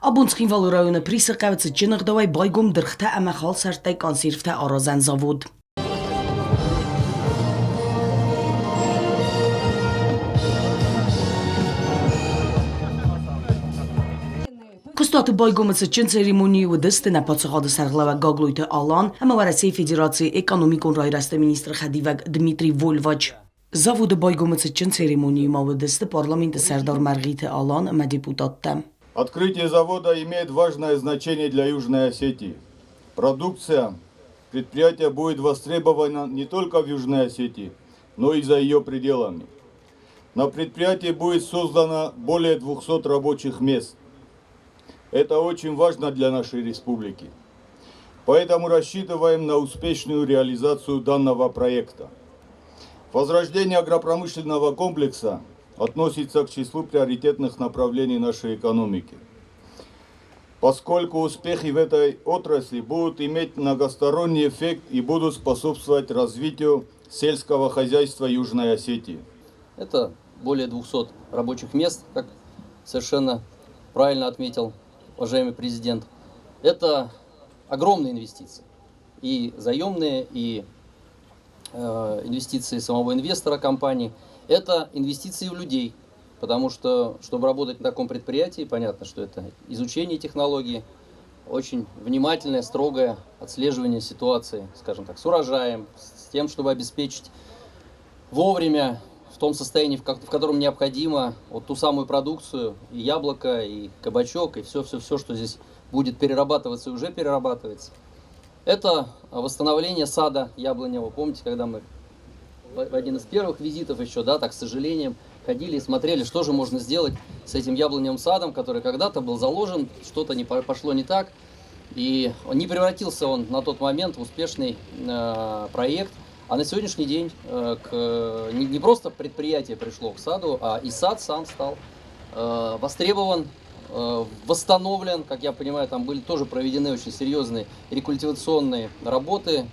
Abonskին Վալորայոնը պրիսը կավեցը ճնղդավայ բայգում դրխտա ամախալ սարտայ կանսիրվտա արազան զավոդ։ Կստատը բայգումըցը ճն ցերեմոնիի ու դստը նապացողադը սարղլավա գագլույթը ալան, համավարասի ֆեդերացի էկոնոմիկոն ռայրաստը մինիստրը խադիվակ Դմիտրի Վոլվաչ։ Զավոդը բայգումըցը ճն ցերեմոնիի մավդստը парламента Сардар Маргита Алан, депутат. Открытие завода имеет важное значение для Южной Осетии. Продукция предприятия будет востребована не только в Южной Осетии, но и за ее пределами. На предприятии будет создано более 200 рабочих мест. Это очень важно для нашей республики. Поэтому рассчитываем на успешную реализацию данного проекта. Возрождение агропромышленного комплекса относится к числу приоритетных направлений нашей экономики, поскольку успехи в этой отрасли будут иметь многосторонний эффект и будут способствовать развитию сельского хозяйства Южной Осетии. Это более 200 рабочих мест, как совершенно правильно отметил уважаемый президент. Это огромные инвестиции, и заемные, и инвестиции самого инвестора компании. Это инвестиции в людей, потому что, чтобы работать на таком предприятии, понятно, что это изучение технологии, очень внимательное, строгое отслеживание ситуации, скажем так, с урожаем, с тем, чтобы обеспечить вовремя, в том состоянии, в котором необходимо, вот ту самую продукцию, и яблоко, и кабачок, и все, что здесь будет перерабатываться и уже перерабатывается. Это восстановление сада яблоневого. Помните, когда мы в один из первых визитов еще, да, так с сожалением ходили и смотрели, что же можно сделать с этим яблоневым садом, который когда-то был заложен, что-то пошло не так, и не превратился он на тот момент в успешный проект. А на сегодняшний день не просто предприятие пришло к саду, а и сад сам стал востребован, восстановлен. Как я понимаю, там были тоже проведены очень серьезные рекультивационные работы.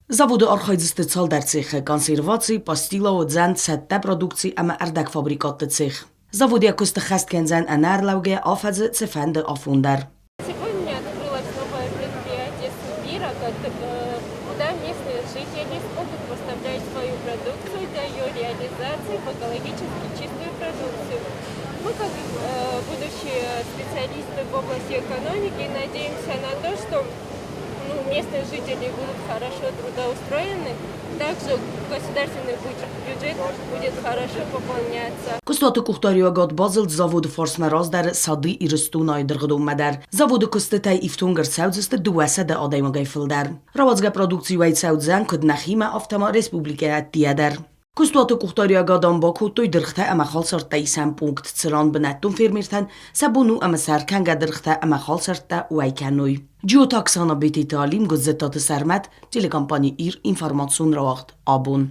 Զավոդը արխայձստեցալ դարձիխը կանսիրվացի, պաստիլա ու ձան ցետտա պրոդուկցի ամա արդակ ֆաբրիկատ ցիխ։ Զավոդի ակոստը խաստ կենզան անար լավգե աֆազը ցեֆանդը աֆունդար։ Сегодня открылось новое предприятие Субира, куда местные жители смогут поставлять свою продукцию для ее реализации в экологически чистую продукцию. Мы, как будущие специалисты в области экономики, надеемся на то, что местные жители будут хорошо трудоустроены, также государственный бюджет будет хорошо пополняться. Կստատը կուղտարիա գատ բազել զավոդը ֆորսմերազ դար սադի իրստուն այդրղդում մադար։ Զավոդը կստտայ իվտուն գրցավձստը դուասը դա ադայմագայ ֆլդար։ Ռավազգա պրոդուկցիվայ ցավձան կդնախիմա ավտոմա ռեսպուբլիկա տիադար։ Կստատը կուղտարիա գադան բաքու տոյ դրխտա ամախալ սարտայ սան պունկտ ծրան բնատուն ֆիրմիրթան սաբունու ամասարքան գադրխտա ամախալ սարտա ու այքանոյ։ Ջիոտաքսանա բետի տալիմ գզետատը սարմատ տելեկամպանի իր ինֆորմացիոն ռաղտ աբուն։